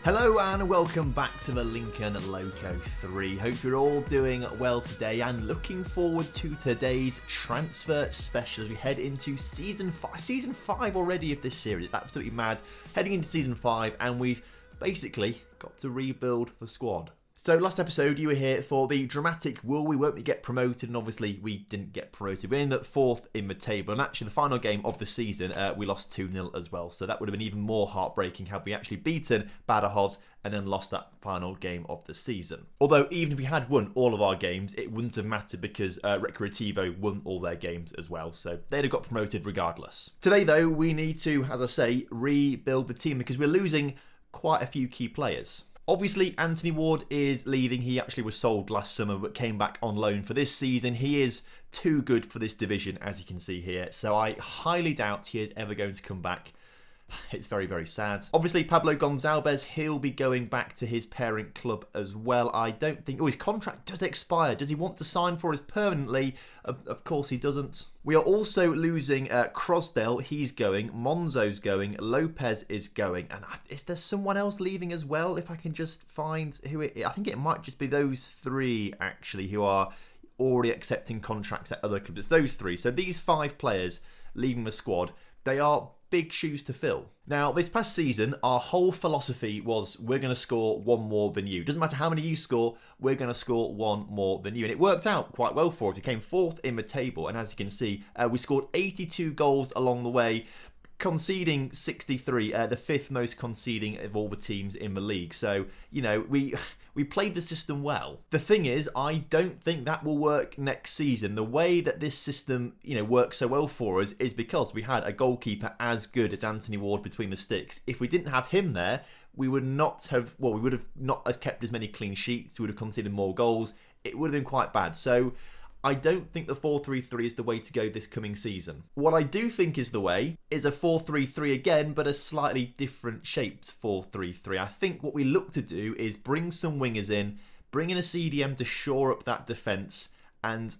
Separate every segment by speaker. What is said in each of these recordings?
Speaker 1: Hello and welcome back to the Lincoln Loco 3. Hope you're all doing well today and looking forward to today's transfer special as we head into Season 5 already of this series. It's absolutely mad. Heading into Season 5 and we've basically got to rebuild the squad. So last episode you were here for the dramatic will we won't we get promoted, and obviously we didn't get promoted. We ended up 4th in the table, and actually the final game of the season we lost 2-0 as well, so that would have been even more heartbreaking had we actually beaten Badajoz and then lost that final game of the season. Although even if we had won all of our games, it wouldn't have mattered because Recreativo won all their games as well, so they'd have got promoted regardless. Today though we need to, as I say, rebuild the team because we're losing quite a few key players. Obviously, Anthony Ward is leaving. He actually was sold last summer but came back on loan for this season. He is too good for this division, as you can see here. So I highly doubt he is ever going to come back. It's very, very sad. Obviously, Pablo Gonzalez, he'll be going back to his parent club as well. I don't think... Oh, his contract does expire. Does he want to sign for us permanently? Of course he doesn't. We are also losing Crosdale. He's going. Monzo's going. Lopez is going. And is there someone else leaving as well? If I can just find who it is. I think it might just be those three, actually, who are already accepting contracts at other clubs. It's those three. So these 5 players leaving the squad, they are big shoes to fill. Now, this past season, our whole philosophy was we're going to score one more than you. Doesn't matter how many you score, we're going to score one more than you. And it worked out quite well for us. We came 4th in the table. And as you can see, we scored 82 goals along the way, conceding 63, the 5th most conceding of all the teams in the league. So, you know, we played the system well. The thing is, I don't think that will work next season. The way that this system, you know, works so well for us is because we had a goalkeeper as good as Anthony Ward between the sticks. If we didn't have him there, we would not have, well, we would have not have kept as many clean sheets. We would have conceded more goals. It would have been quite bad. So I don't think the 4-3-3 is the way to go this coming season. What I do think is the way is a 4-3-3 again, but a slightly different shaped 4-3-3. I think what we look to do is bring some wingers in, bring in a CDM to shore up that defence, and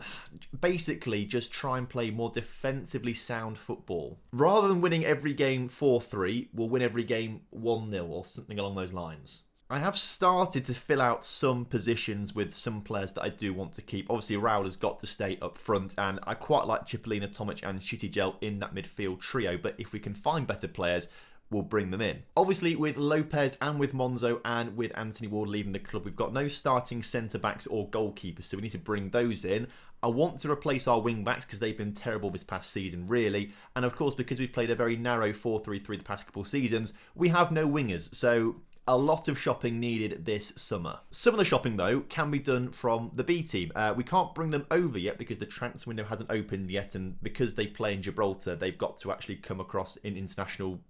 Speaker 1: basically just try and play more defensively sound football. Rather than winning every game 4-3, we'll win every game 1-0 or something along those lines. I have started to fill out some positions with some players that I do want to keep. Obviously, Raul has got to stay up front, and I quite like Cipollina, Tomic and Shittigel in that midfield trio, but if we can find better players, we'll bring them in. Obviously, with Lopez and with Monzo and with Anthony Ward leaving the club, we've got no starting centre-backs or goalkeepers, so we need to bring those in. I want to replace our wing-backs because they've been terrible this past season, really. And of course, because we've played a very narrow 4-3-3 the past couple of seasons, we have no wingers, so a lot of shopping needed this summer. Some of the shopping, though, can be done from the B team. We can't bring them over yet because the transfer window hasn't opened yet, and because they play in Gibraltar, they've got to actually come across in international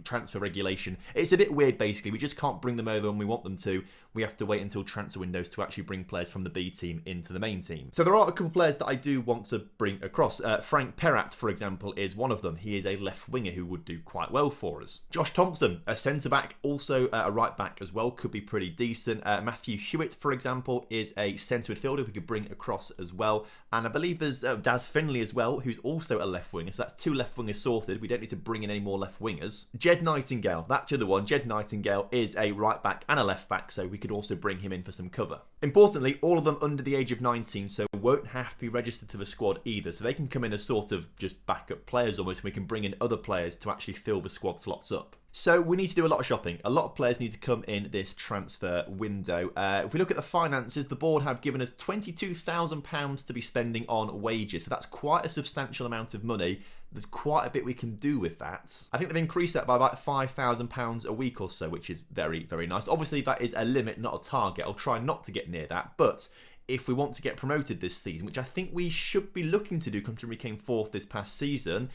Speaker 1: transfer regulation. It's a bit weird, basically. We just can't bring them over when we want them to. We have to wait until transfer windows to actually bring players from the B team into the main team. So there are a couple of players that I do want to bring across. Frank Perat, for example, is one of them. He is a left winger who would do quite well for us. Josh Thompson, a centre-back, also a right back as well, could be pretty decent. Matthew Hewitt, for example, is a centre midfielder we could bring across as well. And I believe there's Daz Finley as well, who's also a left winger. So that's 2 left wingers sorted. We don't need to bring in any more left wingers. Jed Nightingale, that's the other one. Jed Nightingale is a right back and a left back, so we could also bring him in for some cover. Importantly, all of them under the age of 19, so won't have to be registered to the squad either. So they can come in as sort of just backup players almost, and we can bring in other players to actually fill the squad slots up. So we need to do a lot of shopping. A lot of players need to come in this transfer window. If we look at the finances, the board have given us £22,000 to be spending on wages. So that's quite a substantial amount of money. There's quite a bit we can do with that. I think they've increased that by about £5,000 a week or so, which is very, very nice. Obviously, that is a limit, not a target. I'll try not to get near that. But if we want to get promoted this season, which I think we should be looking to do considering we came 4th this past season,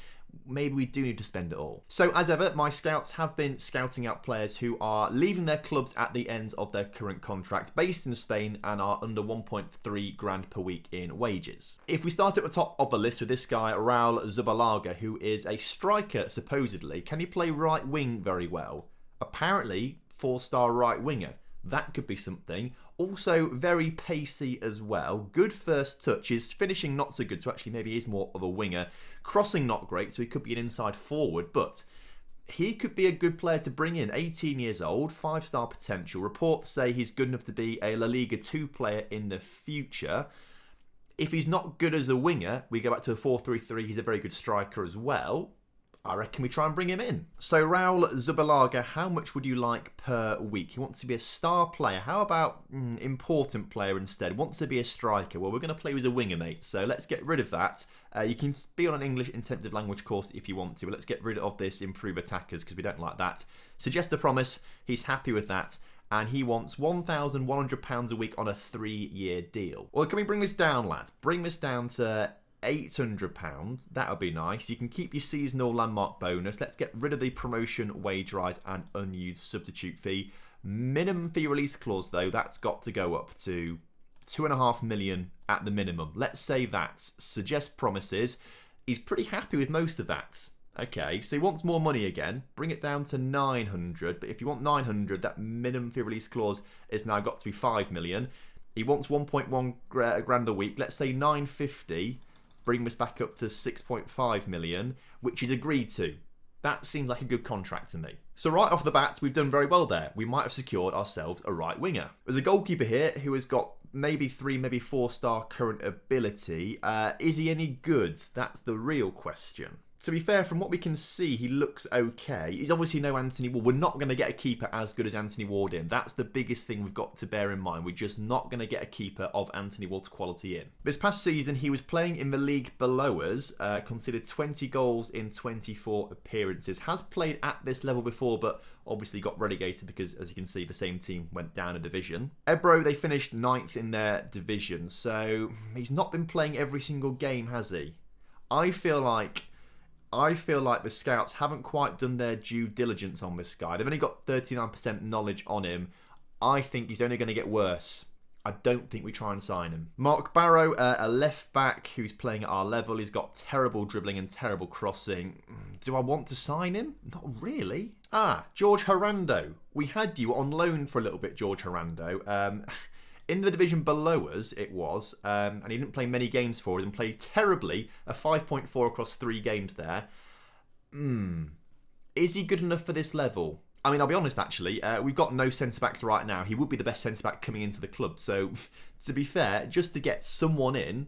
Speaker 1: maybe we do need to spend it all. So as ever, my scouts have been scouting out players who are leaving their clubs at the end of their current contract, based in Spain, and are under 1.3 grand per week in wages. If we start at the top of the list with this guy, Raul Zubalaga, who is a striker supposedly, can he play right wing very well? Apparently 4-star right winger. That could be something. Also very pacey as well. Good first touch. His finishing not so good, so actually maybe he is more of a winger. Crossing not great, so he could be an inside forward, but he could be a good player to bring in. 18 years old, 5-star potential. Reports say he's good enough to be a La Liga 2 player in the future. If he's not good as a winger, we go back to a 4-3-3. He's a very good striker as well. I reckon we try and bring him in. So Raul Zubalaga, how much would you like per week? He wants to be a star player. How about important player instead? Wants to be a striker. Well, we're going to play with a winger, mate. So let's get rid of that. You can be on an English intensive language course if you want to. But let's get rid of this improve attackers because we don't like that. Suggest a promise. He's happy with that. And he wants £1,100 a week on a 3-year deal. Well, can we bring this down, lads? Bring this down to £800. That would be nice. You can keep your seasonal landmark bonus. Let's get rid of the promotion wage rise and unused substitute fee. Minimum fee release clause, though, that's got to go up to 2.5 million at the minimum. Let's say that. Suggest promises. He's pretty happy with most of that. Okay, so he wants more money again. Bring it down to 900. But if you want 900, that minimum fee release clause is now got to be 5 million. He wants 1.1 grand a week. Let's say 950. Bring this back up to 6.5 million, which he's agreed to. That seems like a good contract to me. So right off the bat, we've done very well there. We might have secured ourselves a right winger. There's a goalkeeper here who has got maybe 3, maybe 4-star current ability. Is he any good? That's the real question. To be fair, from what we can see, he looks okay. He's obviously no Anthony Ward. We're not going to get a keeper as good as Anthony Ward in. That's the biggest thing we've got to bear in mind. We're just not going to get a keeper of Anthony Ward's quality in. This past season, he was playing in the league below us, considered 20 goals in 24 appearances. Has played at this level before, but obviously got relegated because, as you can see, the same team went down a division. Ebro, they finished 9th in their division, so he's not been playing every single game, has he? I feel like the scouts haven't quite done their due diligence on this guy. They've only got 39% knowledge on him. I think he's only going to get worse. I don't think we try and sign him. Mark Barrow, a left back who's playing at our level. He's got terrible dribbling and terrible crossing. Do I want to sign him? Not really. George Harando. We had you on loan for a little bit, George Harando. In the division below us, it was, and he didn't play many games for us and played terribly, a 5.4 across 3 games there. Is he good enough for this level? I mean, I'll be honest, actually, we've got no centre-backs right now. He would be the best centre-back coming into the club. So, to be fair, just to get someone in,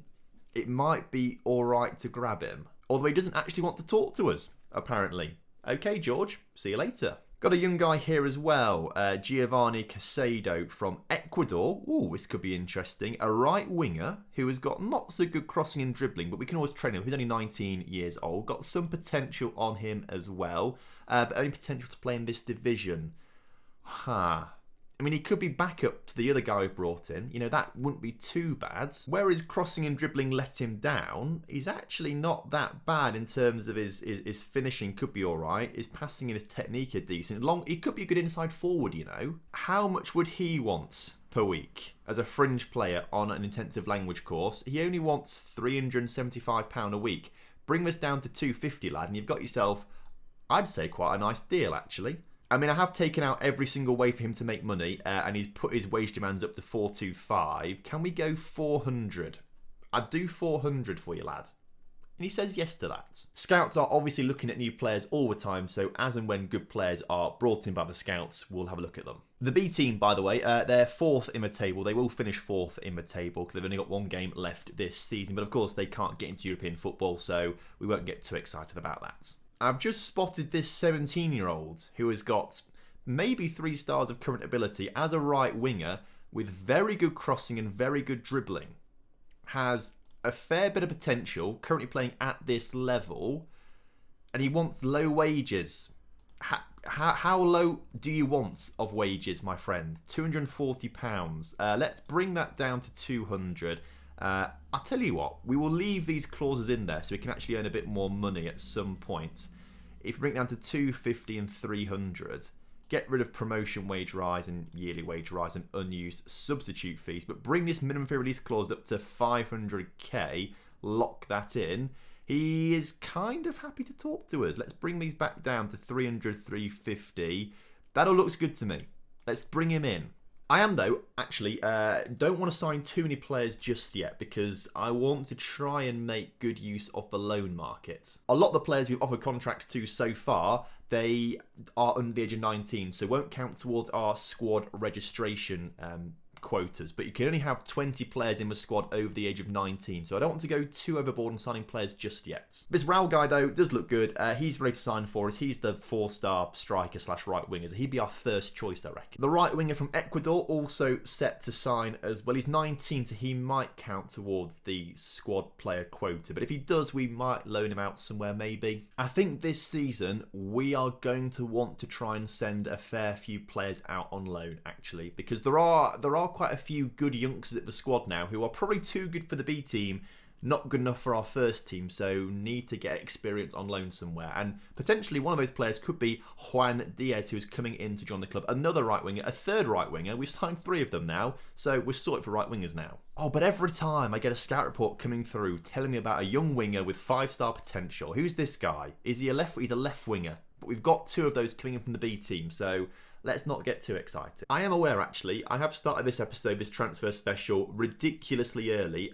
Speaker 1: it might be all right to grab him. Although he doesn't actually want to talk to us, apparently. Okay, George, see you later. Got a young guy here as well, Giovanni Casado from Ecuador. Ooh, this could be interesting. A right winger who has got not so good crossing and dribbling, but we can always train him. He's only 19 years old. Got some potential on him as well, but only potential to play in this division. I mean, he could be backup to the other guy we've brought in. You know, that wouldn't be too bad. Whereas crossing and dribbling let him down, he's actually not that bad in terms of his finishing could be all right. His passing and his technique are decent. He could be a good inside forward, you know. How much would he want per week as a fringe player on an intensive language course? He only wants £375 a week. Bring this down to £250, lad, and you've got yourself, I'd say, quite a nice deal, actually. I mean, I have taken out every single way for him to make money, and he's put his wage demands up to 425. Can we go 400? I'd do 400 for you, lad. And he says yes to that. Scouts are obviously looking at new players all the time, so as and when good players are brought in by the scouts, we'll have a look at them. The B team, by the way, they're 4th in the table. They will finish 4th in the table because they've only got 1 game left this season. But of course, they can't get into European football, so we won't get too excited about that. I've just spotted this 17-year-old who has got maybe 3 stars of current ability as a right winger with very good crossing and very good dribbling. Has a fair bit of potential, currently playing at this level, and he wants low wages. How low do you want of wages, my friend? £240. Let's bring that down to 200. I'll tell you what, we will leave these clauses in there so we can actually earn a bit more money at some point. If we bring it down to 250 and 300, get rid of promotion wage rise and yearly wage rise and unused substitute fees, but bring this minimum fee release clause up to 500k, lock that in. He is kind of happy to talk to us. Let's bring these back down to 300, 350. That all looks good to me. Let's bring him in. I am, though, actually, don't want to sign too many players just yet because I want to try and make good use of the loan market. A lot of the players we've offered contracts to so far, they are under the age of 19, so won't count towards our squad registration quotas, but you can only have 20 players in the squad over the age of 19, so I don't want to go too overboard on signing players just yet. This Raul guy, though, does look good. He's ready to sign for us. He's the 4-star striker slash right winger, so he'd be our first choice, I reckon. The right winger from Ecuador also set to sign as well. He's 19, so he might count towards the squad player quota, but if he does, we might loan him out somewhere maybe. I think this season we are going to want to try and send a fair few players out on loan, actually, because there are quite a few good youngsters at the squad now who are probably too good for the B team, not good enough for our first team, so need to get experience on loan somewhere. And potentially one of those players could be Juan Diaz, who is coming in to join the club. Another right winger, a third right winger. We've signed 3 of them now, so we're sorted for right wingers now. Oh, but every time I get a scout report coming through telling me about a young winger with 5-star potential. Who's this guy? Is he a left? He's a left winger. But we've got 2 of those coming in from the B team, so let's not get too excited. I am aware, actually, I have started this episode, this transfer special, ridiculously early.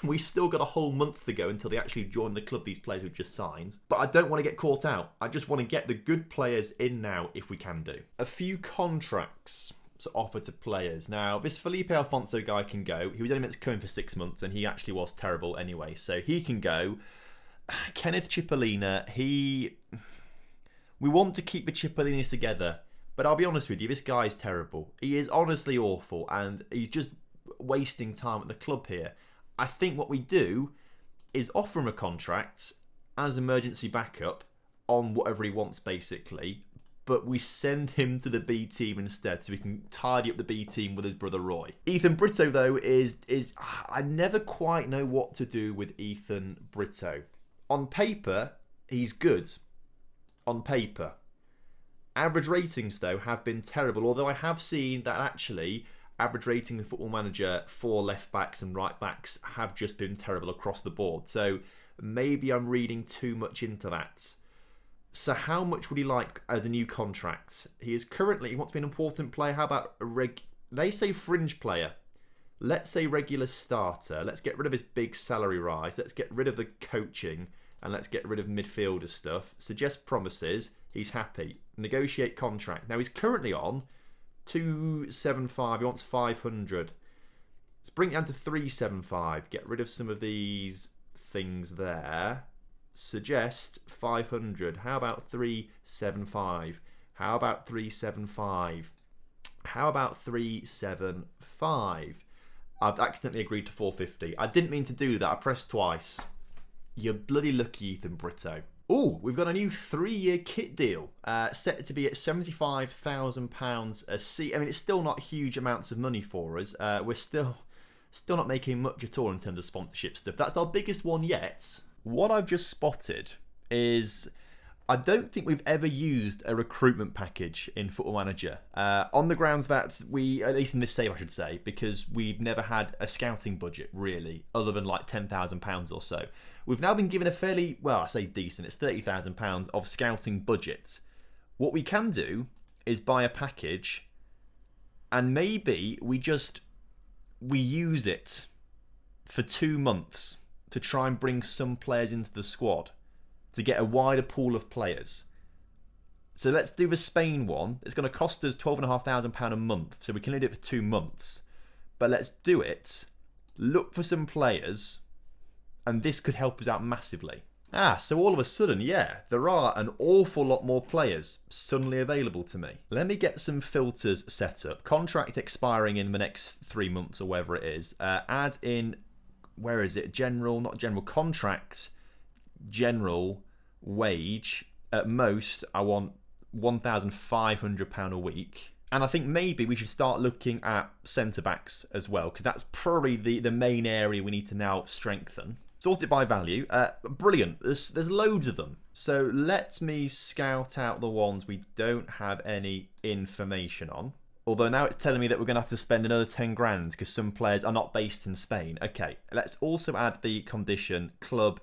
Speaker 1: We've still got a whole month to go until they actually join the club, these players we've just signed. But I don't want to get caught out. I just want to get the good players in now, if we can do. A few contracts to offer to players. Now, this Felipe Alfonso guy can go. He was only meant to come in for 6 months, and he actually was terrible anyway, so he can go. Kenneth Cipollina, we want to keep the Cipolinis together. But I'll be honest with you, this guy is terrible. He is honestly awful, and he's just wasting time at the club here. I think what we do is offer him a contract as emergency backup on whatever he wants, basically. But we send him to the B team instead, so we can tidy up the B team with his brother Roy. Ethan Brito, though, is I never quite know what to do with Ethan Brito. On paper, he's good. On paper. Average ratings, though, have been terrible, although I have seen that actually average rating in Football Manager for left backs and right backs have just been terrible across the board. So maybe I'm reading too much into that. So how much would he like as a new contract? He wants to be an important player. How about they say fringe player. Let's say regular starter. Let's get rid of his big salary rise. Let's get rid of the coaching. And let's get rid of midfielder stuff. Suggest promises. He's happy. Negotiate contract. Now, he's currently on 275. He wants 500. Let's bring it down to 375. Get rid of some of these things there. Suggest 500. How about 375? How about 375? How about 375? I've accidentally agreed to 450. I didn't mean to do that. I pressed twice. You're bloody lucky, Ethan Brito. Oh, we've got a new 3-year kit deal set to be at £75,000 a season. I mean, it's still not huge amounts of money for us. We're still not making much at all in terms of sponsorship stuff. That's our biggest one yet. What I've just spotted is I don't think we've ever used a recruitment package in Football Manager. On the grounds that we, at least in this save I should say, because we've never had a scouting budget really, other than like £10,000 or so. We've now been given a fairly, well, I say decent, it's £30,000 of scouting budget. What we can do is buy a package and maybe we use it for 2 months to try and bring some players into the squad to get a wider pool of players. So let's do the Spain one. It's going to cost us £12,500 a month, so we can only do it for 2 months. But let's do it, look for some players, and this could help us out massively. So all of a sudden, yeah, there are an awful lot more players suddenly available to me. Let me get some filters set up. Contract expiring in the next 3 months or whatever it is. Add in, where is it? General, not general, contract, general, wage. At most, I want £1,500 a week. And I think maybe we should start looking at centre-backs as well, because that's probably the main area we need to now strengthen. Sort it by value. Brilliant. There's loads of them. So let me scout out the ones we don't have any information on. Although now it's telling me that we're going to have to spend another 10 grand because some players are not based in Spain. Okay, let's also add the condition club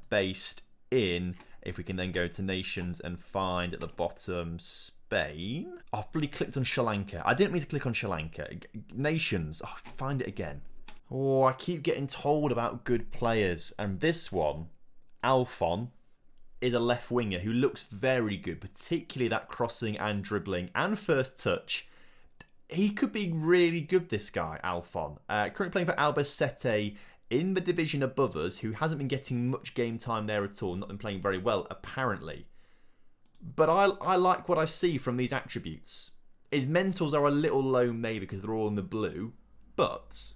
Speaker 1: based in. If we can then go to nations and find at the bottom Spain. Oh, I've bloody clicked on Sri Lanka. I didn't mean to click on Sri Lanka. Nations. Oh, find it again. Oh, I keep getting told about good players. And this one, Alphon, is a left winger who looks very good, particularly that crossing and dribbling and first touch. He could be really good, this guy, Alphon. Currently playing for Albacete in the division above us, who hasn't been getting much game time there at all, not been playing very well, apparently. But I like what I see from these attributes. His mentals are a little low, maybe, because they're all in the blue, but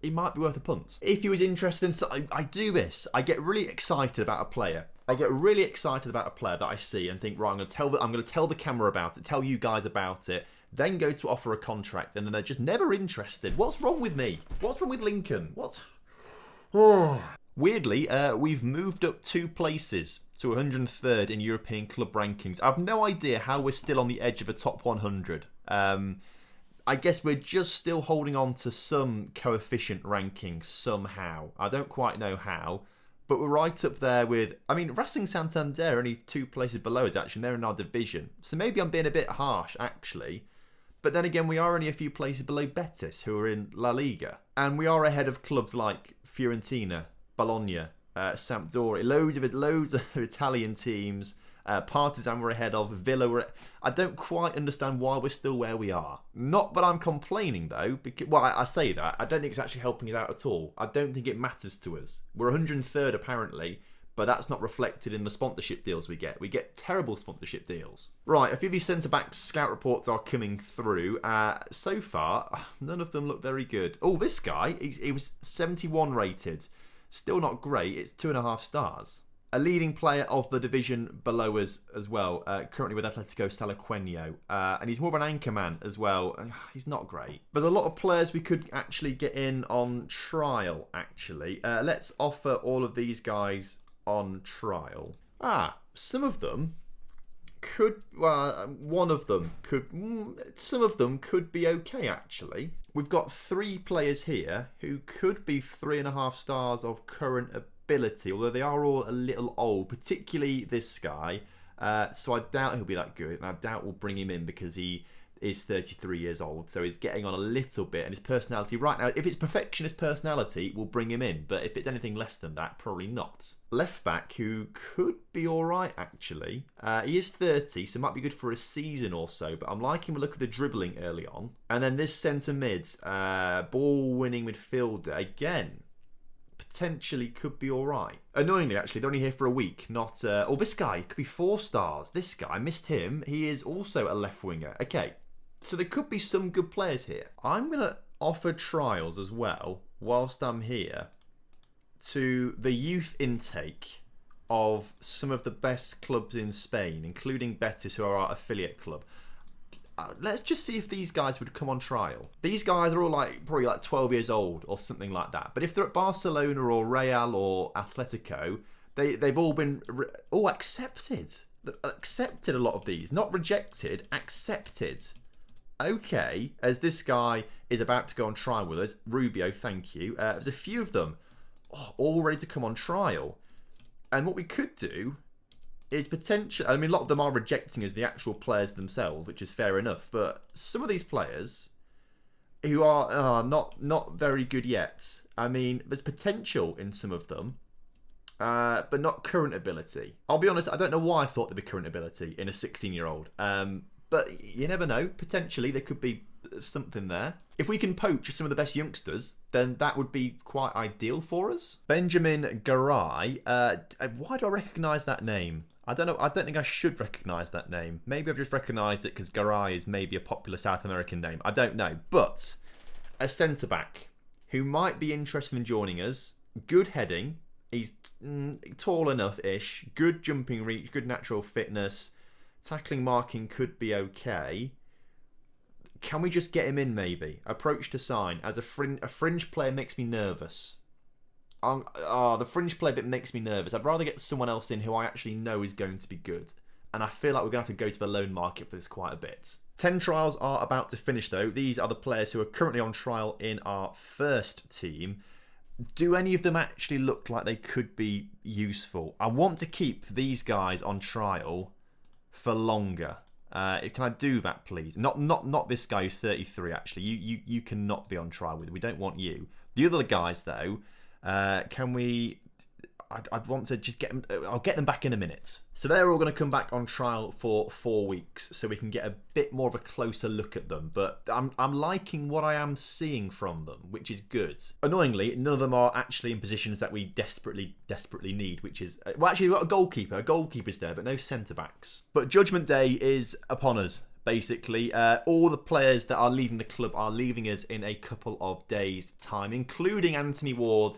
Speaker 1: he might be worth a punt. If he was interested in... So I do this. I get really excited about a player. I get really excited about a player that I see and think, right, I'm going to tell the camera about it, tell you guys about it, then go to offer a contract, and then they're just never interested. What's wrong with me? What's wrong with Lincoln? Weirdly, we've moved up 2 places to 103rd in European club rankings. I've no idea how we're still on the edge of a top 100. I guess we're just still holding on to some coefficient ranking somehow. I don't quite know how. But we're right up there with... I mean, Racing Santander only 2 places below us, actually. And they're in our division. So maybe I'm being a bit harsh, actually. But then again, we are only a few places below Betis, who are in La Liga. And we are ahead of clubs like Fiorentina, Bologna, Sampdoria. Loads of Italian teams. Partizan we're ahead of. Villa I don't quite understand why we're still where we are. Not that I'm complaining, though. Because, well, I say that. I don't think it's actually helping us out at all. I don't think it matters to us. We're 103rd, apparently. But that's not reflected in the sponsorship deals we get. We get terrible sponsorship deals. Right, a few of these centre-back scout reports are coming through. So far, none of them look very good. Oh, this guy, he was 71 rated. Still not great. It's 2.5 stars. A leading player of the division below us as well, currently with Atletico Salaqueño. And he's more of an anchor man as well. He's not great. There's a lot of players we could actually get in on trial, actually. Let's offer all of these guys on trial. Some of them could... Well, one of them could... Some of them could be okay, actually. We've got 3 players here who could be 3.5 stars of current ability, although they are all a little old, particularly this guy. So I doubt he'll be that good, and I doubt we'll bring him in because he is 33 years old, so he's getting on a little bit, and his personality right now, if it's perfectionist personality, we'll bring him in, but if it's anything less than that, probably not. Left back, who could be alright, actually. He is 30, so might be good for a season or so, but I'm liking the look of the dribbling early on. And then this centre mid, ball-winning midfielder, again, potentially could be alright. Annoyingly, actually, they're only here for a week, not... oh, this guy could be 4 stars. This guy, I missed him. He is also a left winger. Okay, so there could be some good players here. I'm going to offer trials as well, whilst I'm here, to the youth intake of some of the best clubs in Spain, including Betis, who are our affiliate club. Let's just see if these guys would come on trial. These guys are all probably 12 years old or something like that. But if they're at Barcelona or Real or Atletico, they've all been accepted. Accepted, a lot of these. Not rejected, accepted. Okay, as this guy is about to go on trial with us. Rubio, thank you. There's a few of them all ready to come on trial. And what we could do is potentially... I mean, a lot of them are rejecting as the actual players themselves, which is fair enough. But some of these players who are not very good yet. I mean, there's potential in some of them, but not current ability. I'll be honest, I don't know why I thought there'd be current ability in a 16-year-old. But you never know. Potentially, there could be something there. If we can poach some of the best youngsters, then that would be quite ideal for us. Benjamin Garay. Why do I recognise that name? I don't know. I don't think I should recognise that name. Maybe I've just recognised it because Garay is maybe a popular South American name. I don't know. But a centre-back who might be interested in joining us. Good heading. He's tall enough-ish. Good jumping reach. Good natural fitness. Tackling, marking could be okay. Can we just get him in, maybe? Approach to sign. As a fringe player makes me nervous. The fringe player bit makes me nervous. I'd rather get someone else in who I actually know is going to be good. And I feel like we're going to have to go to the loan market for this quite a bit. 10 trials are about to finish, though. These are the players who are currently on trial in our first team. Do any of them actually look like they could be useful? I want to keep these guys on trial for longer. Can I do that, please? Not this guy who's 33. Actually, you cannot be on trial with. We don't want you. The other guys, though, can we? I'd want to just get them. I'll get them back in a minute. So they're all going to come back on trial for 4 weeks, so we can get a bit more of a closer look at them. But I'm liking what I am seeing from them, which is good. Annoyingly, none of them are actually in positions that we desperately need, which is well, actually we've got a goalkeeper. A goalkeeper's there, but no centre backs. But Judgment Day is upon us. Basically, all the players that are leaving the club are leaving us in a couple of days' time, including Anthony Ward.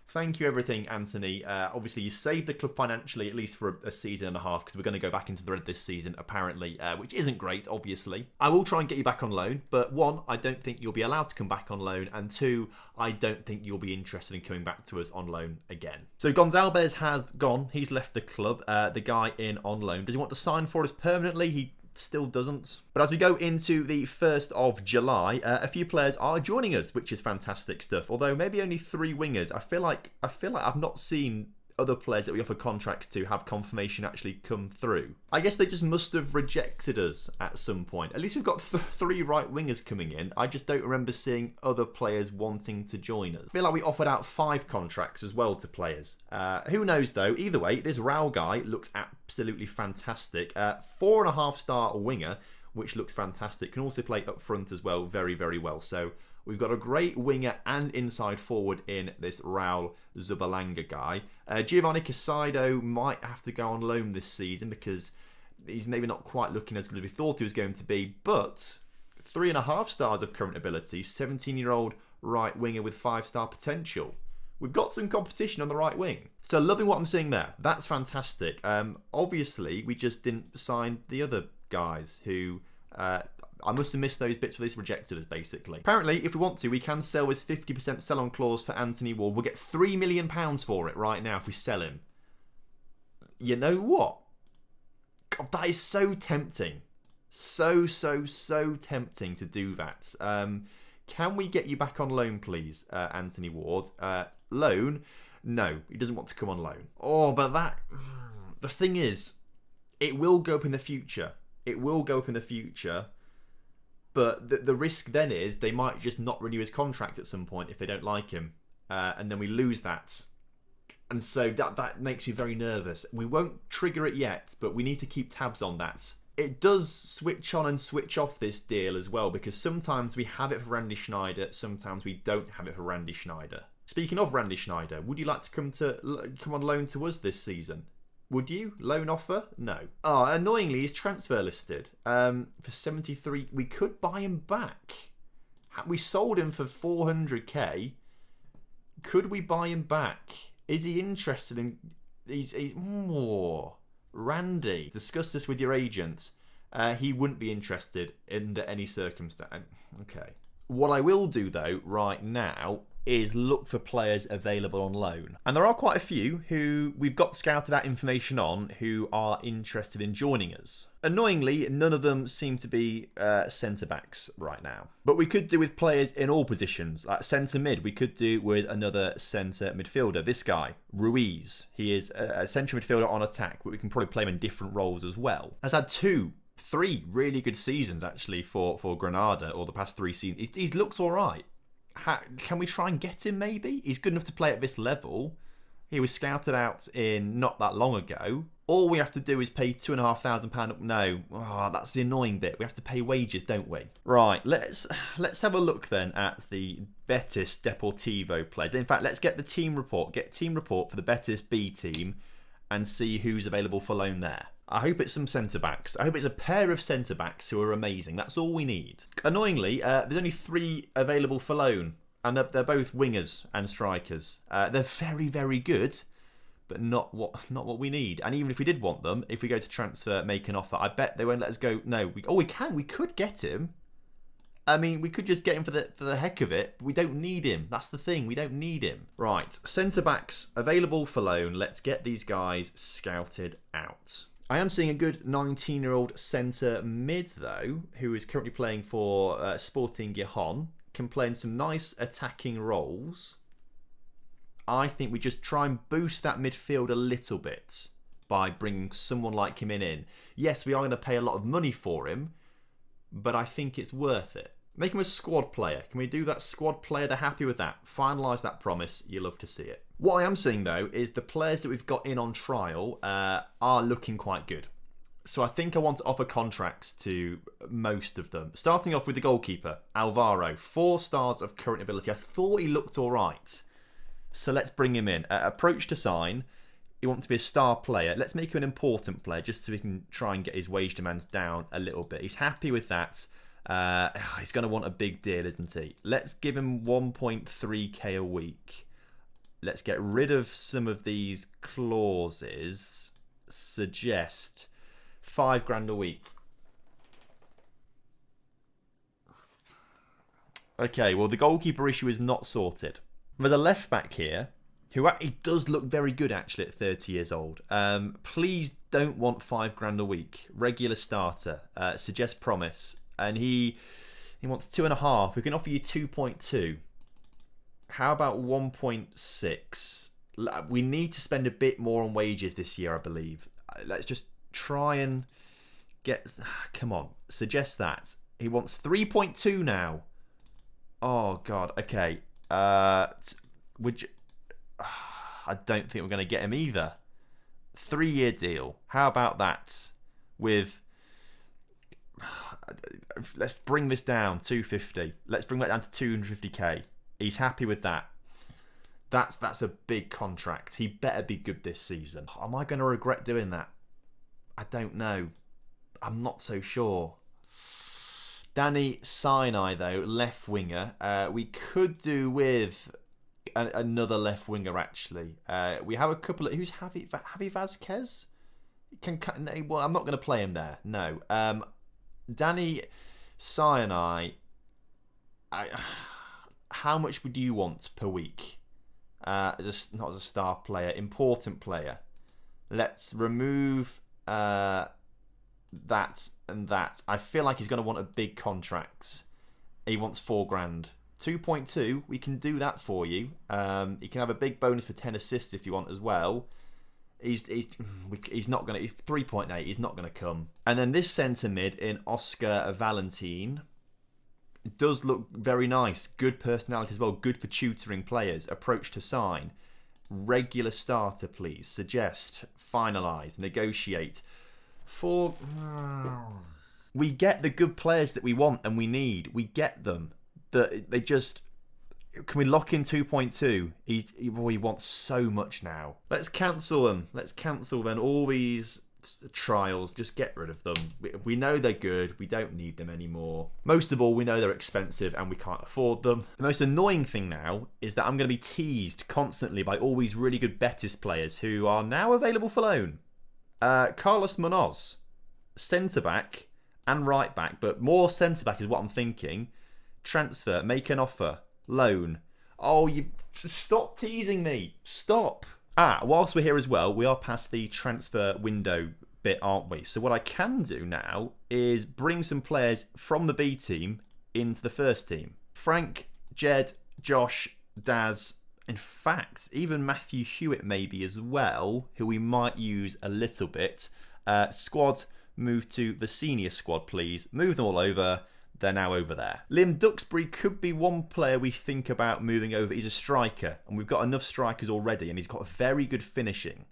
Speaker 1: Thank you, everything, Anthony. Obviously, you saved the club financially, at least for a season and a half, because we're going to go back into the red this season, apparently, which isn't great, obviously. I will try and get you back on loan, but one, I don't think you'll be allowed to come back on loan, and two, I don't think you'll be interested in coming back to us on loan again. So Gonzalez has gone. He's left the club. The guy in on loan. Does he want to sign for us permanently? He still doesn't. But as we go into the 1st of July, a few players are joining us, which is fantastic stuff. Although maybe only 3 wingers. I feel like I've not seen other players that we offer contracts to have confirmation actually come through. I guess they just must have rejected us at some point. At least we've got 3 right wingers coming in. I just don't remember seeing other players wanting to join us. I feel like we offered out 5 contracts as well to players. Who knows though? Either way, this Rao guy looks absolutely fantastic. 4.5-star winger, which looks fantastic. Can also play up front as well, very, very well. So we've got a great winger and inside forward in this Raul Zubalanga guy. Giovanni Casado might have to go on loan this season because he's maybe not quite looking as good as we thought he was going to be. But 3.5 stars of current ability, 17-year-old right winger with 5-star potential. We've got some competition on the right wing. So loving what I'm seeing there. That's fantastic. Obviously, we just didn't sign the other guys who... I must have missed those bits where this rejected us, basically. Apparently, if we want to, we can sell his 50% sell-on clause for Anthony Ward. We'll get £3 million for it right now if we sell him. You know what? God, that is so tempting. So tempting to do that. Can we get you back on loan, please, Anthony Ward? Loan? No, he doesn't want to come on loan. Oh, but that... The thing is, it will go up in the future. It will go up in the future. But the risk then is they might just not renew his contract at some point if they don't like him. And then we lose that. And so that makes me very nervous. We won't trigger it yet, but we need to keep tabs on that. It does switch on and switch off this deal as well, because sometimes we have it for Randy Schneider, sometimes we don't have it for Randy Schneider. Speaking of Randy Schneider, would you like to come on loan to us this season? Would you? Loan offer? No. Oh, annoyingly, he's transfer listed for 73. We could buy him back. We sold him for 400k. Could we buy him back? Is he interested in... He's more. Randy, discuss this with your agent. He wouldn't be interested under any circumstance. Okay. What I will do, though, right now is look for players available on loan. And there are quite a few who we've got scouted out information on who are interested in joining us. Annoyingly, none of them seem to be centre-backs right now. But we could do with players in all positions. Like centre-mid, we could do with another centre midfielder. This guy, Ruiz. He is a central midfielder on attack, but we can probably play him in different roles as well. Has had 3 really good seasons, actually, for Granada, or the past 3 seasons. He looks all right. Can we try and get him, maybe? He's good enough to play at this level. He was scouted out in not that long ago. All we have to do is pay £2,500. No, that's the annoying bit. We have to pay wages, don't we? Right, let's have a look then at the Betis Deportivo players. In fact, let's get the team report. Get team report for the Betis B team and see who's available for loan there. I hope it's some centre-backs. I hope it's a pair of centre-backs who are amazing. That's all we need. Annoyingly, there's only 3 available for loan. And they're both wingers and strikers. They're very, very good, but not what we need. And even if we did want them, if we go to transfer, make an offer, I bet they won't let us go. No, we can. We could get him. I mean, we could just get him for the heck of it, but we don't need him. That's the thing. We don't need him. Right, centre-backs available for loan. Let's get these guys scouted out. I am seeing a good 19-year-old centre mid, though, who is currently playing for Sporting Gijón. Can play in some nice attacking roles. I think we just try and boost that midfield a little bit. by bringing someone like him in. Yes, we are going to pay a lot of money for him, but I think it's worth it. Make him a squad player. Can we do that squad player? They're happy with that. Finalise that promise. You love to see it. What I am seeing, though, is the players that we've got in on trial are looking quite good. So I think I want to offer contracts to most of them. Starting off with the goalkeeper, Alvaro. 4 stars of current ability. I thought he looked all right. So let's bring him in. Approach to sign. He wants to be a star player. Let's make him an important player just so we can try and get his wage demands down a little bit. He's happy with that. He's going to want a big deal, isn't he? Let's give him 1.3k a week. Let's get rid of some of these clauses. Suggest 5 grand a week. Okay, well, the goalkeeper issue is not sorted. There's a left back here who he does look very good actually at 30 years old. Please don't want 5 grand a week. Regular starter. Suggest promise. And he wants 2.5. We can offer you 2.2. How about 1.6? We need to spend a bit more on wages this year, I believe. Let's just try and get... Come on. Suggest that. He wants 3.2 now. Oh, God. Okay. Would you... I don't think we're going to get him either. 3-year deal. How about that? With... Let's bring this down. 250. Let's bring that down to 250k. He's happy with that. That's a big contract. He better be good this season. Am I going to regret doing that? I don't know. I'm not so sure. Danny Sinai, though, left winger. We could do with another left winger, actually. We have a couple of... Who's Javi Vazquez? Well, I'm not going to play him there. No. Danny Sinai... How much would you want per week? Not as a star player, important player. Let's remove that and that. I feel like he's going to want a big contract. He wants 4 grand. 2.2, we can do that for you. You can have a big bonus for 10 assists if you want as well. He's not going to... 3.8, he's not going to come. And then this centre mid in Oscar Valentin... It does look very nice. Good personality as well. Good for tutoring players. Approach to sign. Regular starter, please. Suggest. Finalise. Negotiate. We get the good players that we want and we need. We get them. They just... Can we lock in 2.2? He wants so much now. Let's cancel them. Let's cancel then all these... trials. Just get rid of them. We know they're good. We don't need them anymore. Most of all, we know they're expensive and we can't afford them. The most annoying thing now is that I'm going to be teased constantly by all these really good Betis players who are now available for loan. Carlos Munoz, centre-back and right-back, but more centre-back is what I'm thinking. Transfer, make an offer, loan. Oh, you stop teasing me. Stop. Whilst we're here as well, we are past the transfer window bit, aren't we? So what I can do now is bring some players from the B team into the first team. Frank, Jed, Josh, Daz, in fact, even Matthew Hewitt maybe as well, who we might use a little bit. Squad, move to the senior squad, please. Move them all over. They're now over there. Liam Duxbury could be one player we think about moving over. He's a striker, and we've got enough strikers already, and he's got very good finishing.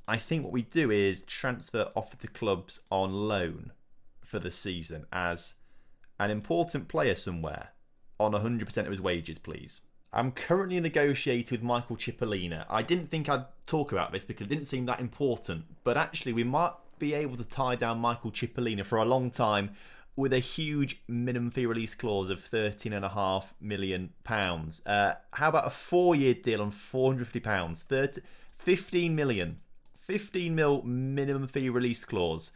Speaker 1: I think what we do is transfer offer to clubs on loan for the season as an important player somewhere on 100% of his wages, please. I'm currently negotiating with Michael Cipollina. I didn't think I'd talk about this because it didn't seem that important, but actually we might be able to tie down Michael Cipollina for a long time with a huge minimum fee release clause of £13.5 million. How about a 4-year deal on £450? 15 million. 15 mil minimum fee release clause.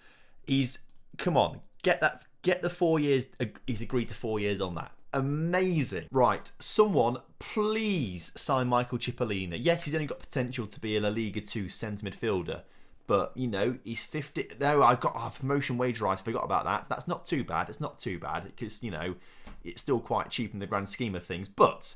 Speaker 1: Come on, get the 4 years. He's agreed to 4 years on that. Amazing. Right, someone please sign Michael Cipollina. Yes, he's only got potential to be a La Liga 2 centre midfielder. But, you know, he's 50... No, I got promotion wage rise. Forgot about that. That's not too bad. It's not too bad because, you know, it's still quite cheap in the grand scheme of things. But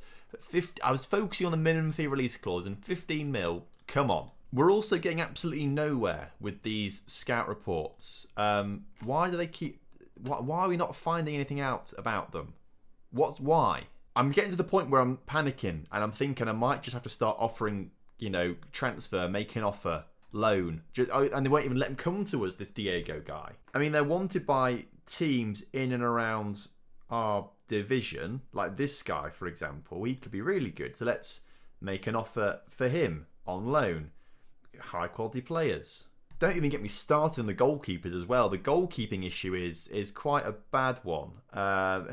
Speaker 1: I was focusing on the minimum fee release clause and 15 mil. Come on. We're also getting absolutely nowhere with these scout reports. Why do they keep... Why are we not finding anything out about them? Why? I'm getting to the point where I'm panicking and I'm thinking I might just have to start offering, transfer, make an offer, loan. And they won't even let him come to us, this Diego guy. I mean, they're wanted by teams in and around our division. Like this guy, for example. He could be really good. So let's make an offer for him on loan. High quality players. Don't even get me started on the goalkeepers as well. The goalkeeping issue is quite a bad one.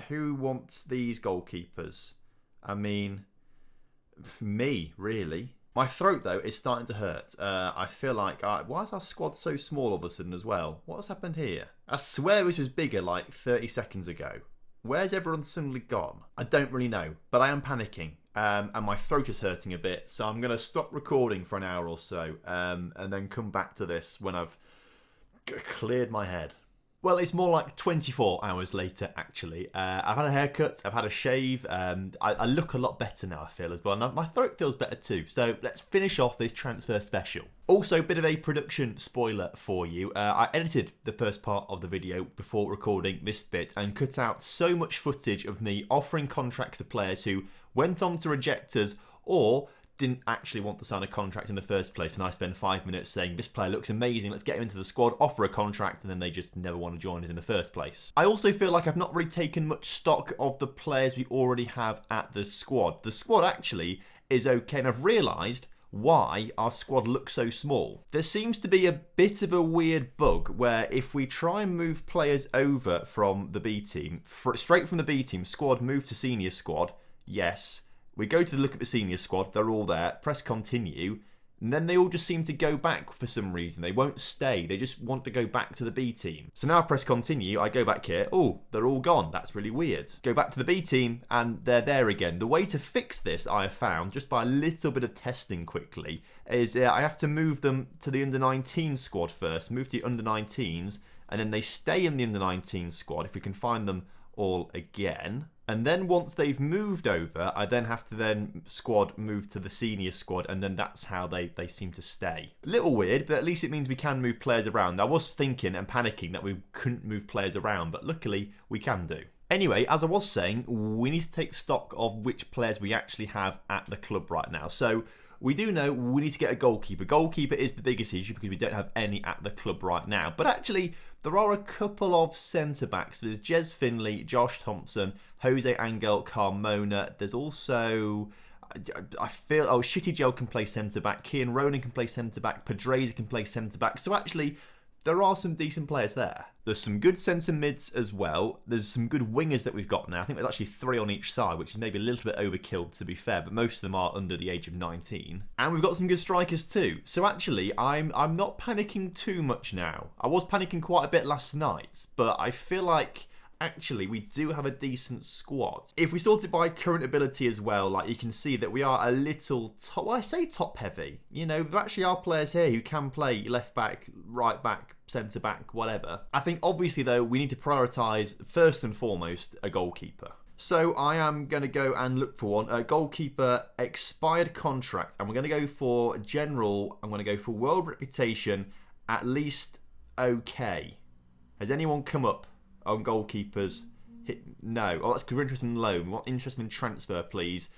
Speaker 1: Who wants these goalkeepers? I mean, me, really. My throat, though, is starting to hurt. I feel like, why is our squad so small all of a sudden as well? What has happened here? I swear this was bigger like 30 seconds ago. Where's everyone suddenly gone? I don't really know, but I am panicking. And my throat is hurting a bit, so I'm going to stop recording for an hour or so and then come back to this when I've cleared my head. Well, it's more like 24 hours later, actually. I've had a haircut, I've had a shave, I look a lot better now, I feel, as well. And my throat feels better too, so let's finish off this transfer special. Also, a bit of a production spoiler for you. I edited the first part of the video before recording this bit and cut out so much footage of me offering contracts to players who went on to reject us or didn't actually want to sign a contract in the first place, and I spend 5 minutes saying this player looks amazing, let's get him into the squad, offer a contract, and then they just never want to join us in the first place. I also feel like I've not really taken much stock of the players we already have at the squad. The squad actually is okay, and I've realised why our squad looks so small. There seems to be a bit of a weird bug where if we try and move players over from the B team, straight from the B team, squad move to senior squad, yes. We go to look at the senior squad, they're all there, press continue, and then they all just seem to go back for some reason. They won't stay, they just want to go back to the B team. So now I press continue, I go back here, oh, they're all gone, that's really weird. Go back to the B team, and they're there again. The way to fix this, I have found, just by a little bit of testing quickly, is I have to move them to the under-19 squad first, move to the under-19s, and then they stay in the under-19 squad, if we can find them all again. And then once they've moved over, I then have to then squad move to the senior squad, and then that's how they seem to stay. A little weird, but at least it means we can move players around. I was thinking and panicking that we couldn't move players around, but luckily we can do. Anyway, as I was saying, we need to take stock of which players we actually have at the club right now. So we do know we need to get a goalkeeper. Goalkeeper is the biggest issue because we don't have any at the club right now. But actually, there are a couple of centre-backs. There's Jez Finley, Josh Thompson, Jose Angel Carmona. There's also, I feel, Shitty Joe can play centre-back. Kian Ronan can play centre-back. Pedreza can play centre-back. So actually, there are some decent players there. There's some good centre mids as well. There's some good wingers that we've got now. I think there's actually 3 on each side, which is maybe a little bit overkill to be fair, but most of them are under the age of 19. And we've got some good strikers too. So actually, I'm not panicking too much now. I was panicking quite a bit last night, but I feel like actually we do have a decent squad. If we sort it by current ability as well, like you can see that we are a little top, well, I say top heavy. You know, there actually are players here who can play left back, right back, centre back, whatever. I think obviously though we need to prioritise first and foremost a goalkeeper. So I am going to go and look for one. A goalkeeper expired contract, and we're going to go for general. I'm going to go for world reputation, at least okay. Has anyone come up on goalkeepers? No. Oh, that's because we're interested in loan. We want interested in transfer, please.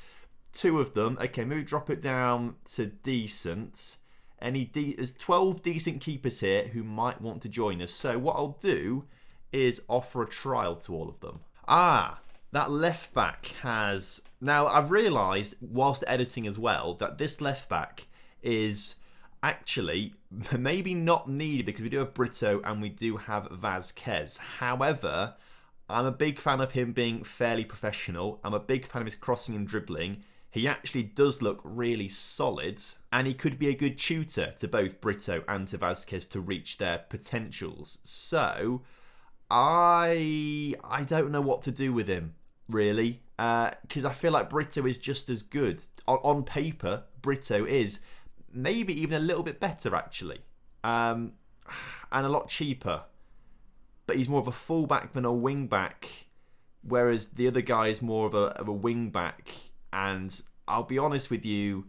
Speaker 1: 2 of them. Okay, maybe drop it down to decent. There's 12 decent keepers here who might want to join us. So what I'll do is offer a trial to all of them. That left back has... Now, I've realised, whilst editing as well, that this left back is actually maybe not needed because we do have Brito and we do have Vazquez. However, I'm a big fan of him being fairly professional. I'm a big fan of his crossing and dribbling. He actually does look really solid, and he could be a good tutor to both Brito and to Vazquez to reach their potentials. So, I don't know what to do with him, really, because I feel like Brito is just as good. On paper, Brito is maybe even a little bit better, actually, and a lot cheaper. But he's more of a fullback than a wing-back, whereas the other guy is more of a wing-back. And I'll be honest with you,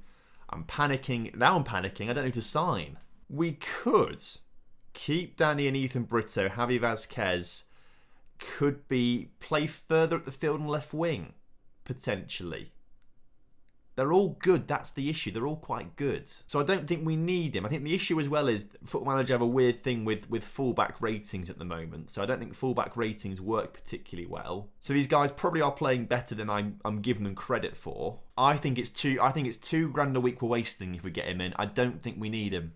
Speaker 1: I'm panicking. Now I'm panicking. I don't know who to sign. We could keep Danny and Ethan Brito. Javi Vazquez could be play further at the field and left wing, potentially. They're all good. That's the issue. They're all quite good. So I don't think we need him. I think the issue as well is Football Manager have a weird thing with fullback ratings at the moment. So I don't think fullback ratings work particularly well. So these guys probably are playing better than I'm giving them credit for. I think it's £2,000 a week we're wasting if we get him in. I don't think we need him.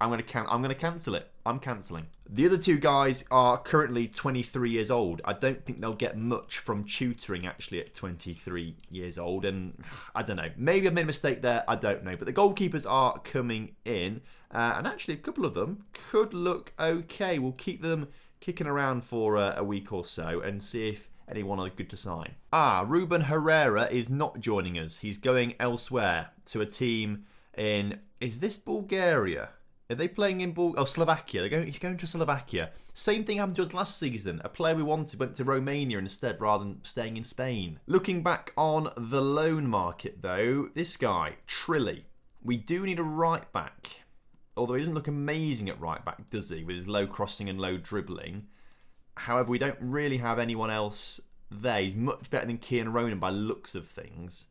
Speaker 1: I'm gonna cancel it. I'm cancelling. The other two guys are currently 23 years old. I don't think they'll get much from tutoring actually at 23 years old. And I don't know. Maybe I've made a mistake there. I don't know. But the goalkeepers are coming in. And actually a couple of them could look okay. We'll keep them kicking around for a week or so and see if anyone are good to sign. Ruben Herrera is not joining us. He's going elsewhere to a team in... Is this Bulgaria? Are they playing in Slovakia? He's going to Slovakia. Same thing happened to us last season. A player we wanted went to Romania instead rather than staying in Spain. Looking back on the loan market though, this guy, Trilly. We do need a right back. Although he doesn't look amazing at right back, does he? With his low crossing and low dribbling. However, we don't really have anyone else there. He's much better than Kian Ronan by looks of things.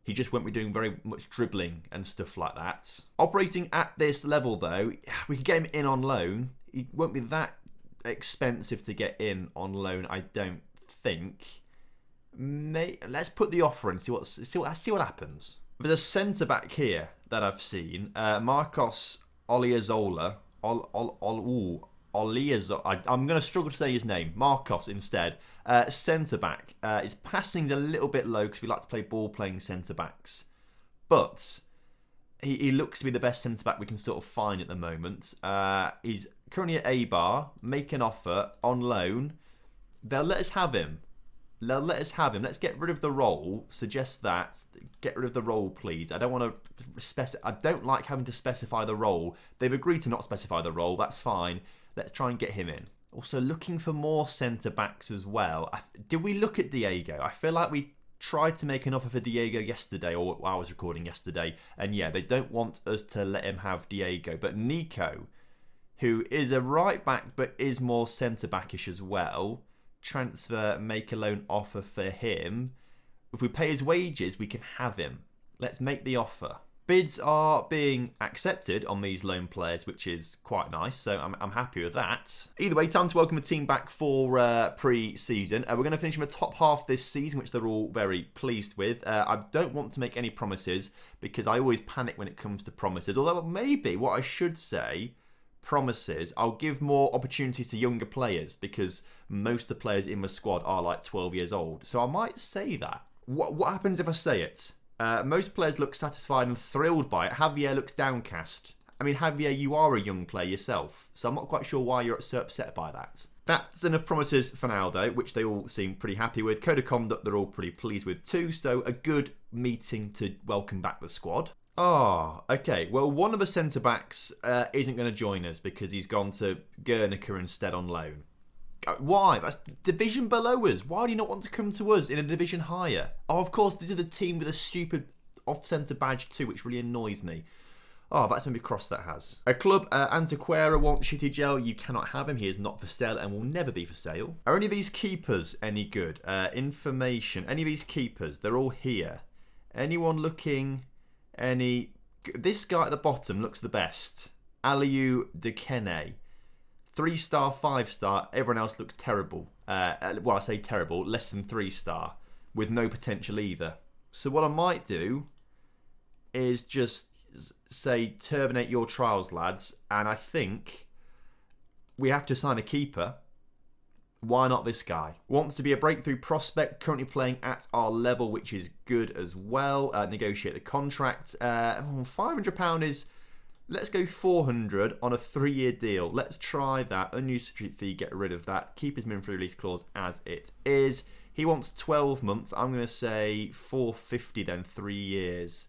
Speaker 1: He just won't be doing very much dribbling and stuff like that. Operating at this level, though, we could get him in on loan. He won't be that expensive to get in on loan, I don't think. Let's put the offer in, see what happens. There's a centre-back here that I've seen. Marcos Oliezola. I'm going to struggle to say his name. Marcos instead. Centre-back. His passing's a little bit low because we like to play ball-playing centre-backs. But he looks to be the best centre-back we can sort of find at the moment. He's currently at A-Bar. Make an offer on loan. They'll let us have him. Let's get rid of the role. Suggest that. Get rid of the role, please. I don't want to I don't like having to specify the role. They've agreed to not specify the role. That's fine. Let's try and get him in. Also looking for more centre-backs as well. Did we look at Diego? I feel like we tried to make an offer for Diego yesterday, or while I was recording yesterday. And yeah, they don't want us to let him have Diego. But Nico, who is a right-back but is more centre-backish as well. Transfer, make a loan offer for him. If we pay his wages, we can have him. Let's make the offer. Bids are being accepted on these loan players, which is quite nice, so I'm happy with that. Either way, time to welcome the team back for pre-season. We're going to finish in the top half this season, which they're all very pleased with. I don't want to make any promises, because I always panic when it comes to promises. Although maybe what I should say, promises, I'll give more opportunities to younger players, because most of the players in the squad are like 12 years old. So I might say that. What happens if I say it? Most players look satisfied and thrilled by it. Javier looks downcast. I mean, Javier, you are a young player yourself, so I'm not quite sure why you're so upset by that. That's enough promises for now, though, which they all seem pretty happy with. Code of conduct they're all pretty pleased with too, so a good meeting to welcome back the squad. Okay. Well, one of the centre-backs isn't going to join us because he's gone to Guernica instead on loan. Why? That's division below us. Why do you not want to come to us in a division higher? Oh, of course, this is the team with a stupid off-centre badge too, which really annoys me. Oh, that's maybe cross that has. A club, Antequera wants Shitty Gel. You cannot have him. He is not for sale and will never be for sale. Are any of these keepers any good? Information. Any of these keepers? They're all here. Anyone looking any... This guy at the bottom looks the best. Aliou Dekene. 3-star, 5-star. Everyone else looks terrible. Well, I say terrible. Less than 3-star. With no potential either. So what I might do is just say terminate your trials, lads. And I think we have to sign a keeper. Why not this guy? Wants to be a breakthrough prospect. Currently playing at our level, which is good as well. Negotiate the contract. £500 is... Let's go 400 on a 3-year deal. Let's try that. Unused street fee, get rid of that. Keep his minimum free release clause as it is. He wants 12 months. I'm going to say 450 then, 3 years.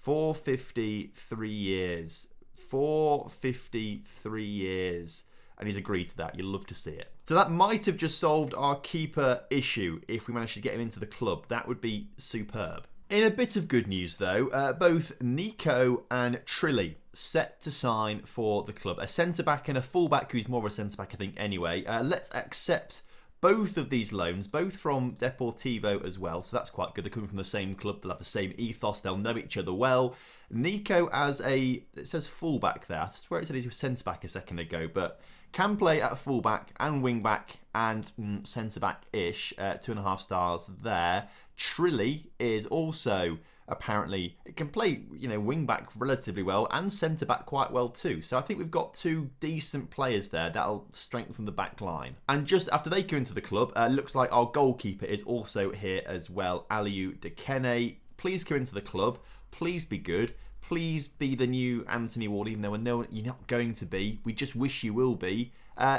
Speaker 1: 450, 3 years. 450, 3 years. And he's agreed to that. You'll love to see it. So that might have just solved our keeper issue if we managed to get him into the club. That would be superb. In a bit of good news, though, both Nico and Trilly set to sign for the club. A centre-back and a full-back who's more of a centre-back, I think, anyway. Let's accept both of these loans, both from Deportivo as well. So that's quite good. They're coming from the same club. They'll have the same ethos. They'll know each other well. Nico as it says full-back there. I swear it said he was centre-back a second ago, but can play at full-back and wing-back and centre-back-ish. 2.5 stars there. Trilly is also apparently, it can play, wing back relatively well and centre back quite well too. So I think we've got two decent players there that'll strengthen the back line. And just after they come into the club, looks like our goalkeeper is also here as well, Aliou Dekene. Please come into the club. Please be good. Please be the new Anthony Ward, even though I know you're not going to be. We just wish you will be.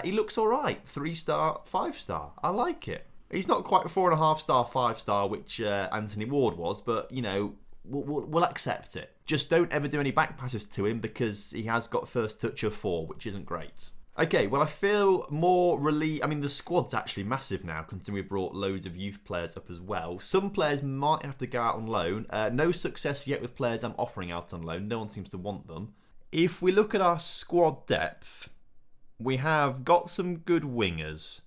Speaker 1: He looks all right. 3-star, 5-star. I like it. He's not quite 4.5 star, 5 star, which Anthony Ward was, but, we'll accept it. Just don't ever do any back passes to him because he has got first touch of 4, which isn't great. Okay, well, I feel more relieved. I mean, the squad's actually massive now, considering we've brought loads of youth players up as well. Some players might have to go out on loan. No success yet with players I'm offering out on loan. No one seems to want them. If we look at our squad depth, we have got some good wingers.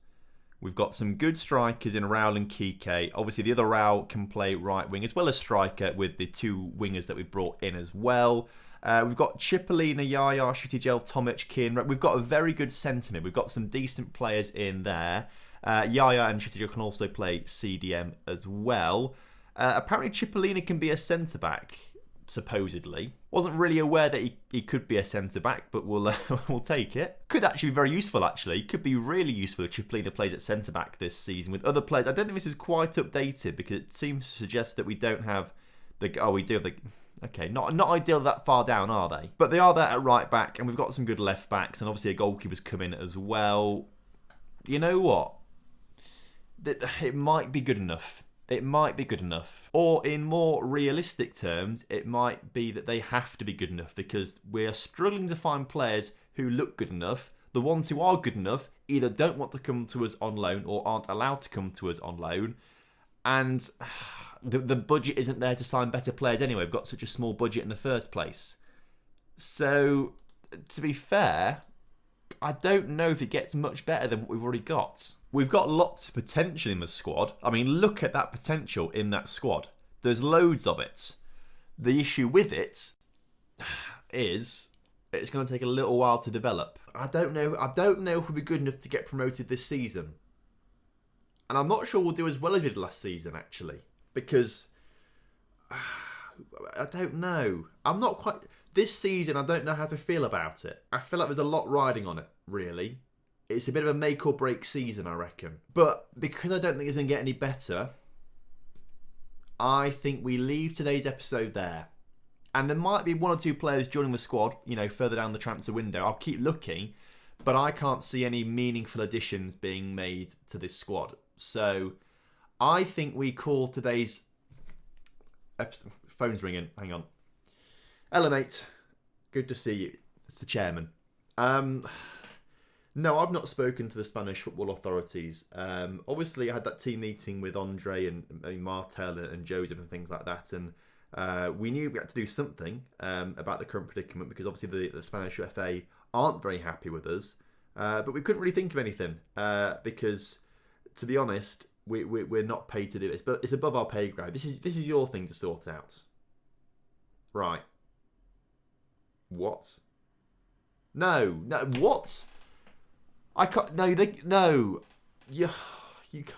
Speaker 1: We've got some good strikers in Raul and Kike. Obviously, the other Raul can play right wing as well as striker with the two wingers that we've brought in as well. We've got Cipollina, Yaya, Shittigel, Tomic, Kian. We've got a very good centre mid. We've got some decent players in there. Yaya and Shittigel can also play CDM as well. Apparently, Cipollina can be a centre-back, supposedly. Wasn't really aware that he could be a centre-back, but we'll take it. Could actually be very useful, actually. Could be really useful if Cipollina plays at centre-back this season with other players. I don't think this is quite updated because it seems to suggest that we don't have the... Oh, we do have the... Okay, not ideal that far down, are they? But they are there at right back, and we've got some good left backs, and obviously a goalkeeper's come in as well. You know what? It might be good enough. It might be good enough. Or in more realistic terms, it might be that they have to be good enough because we're struggling to find players who look good enough. The ones who are good enough either don't want to come to us on loan or aren't allowed to come to us on loan. And the budget isn't there to sign better players anyway. We've got such a small budget in the first place. So, to be fair, I don't know if it gets much better than what we've already got. We've got lots of potential in the squad. I mean, look at that potential in that squad. There's loads of it. The issue with it is it's going to take a little while to develop. I don't know if we'll be good enough to get promoted this season. And I'm not sure we'll do as well as we did last season, actually. Because I don't know. I'm not quite... This season, I don't know how to feel about it. I feel like there's a lot riding on it, really. It's a bit of a make or break season, I reckon. But because I don't think it's going to get any better, I think we leave today's episode there. And there might be one or two players joining the squad, further down the transfer window. I'll keep looking, but I can't see any meaningful additions being made to this squad. So I think we call today's episode... Phone's ringing. Hang on. Hello, mate. Good to see you. It's the chairman. No, I've not spoken to the Spanish football authorities. Obviously, I had that team meeting with Andre and Martel and Joseph and things like that, and we knew we had to do something about the current predicament because obviously the Spanish FA aren't very happy with us. But we couldn't really think of anything because, to be honest, we're not paid to do this. But it's above our pay grade. This is your thing to sort out, right? What? No, what? I can't. No, no. You can't.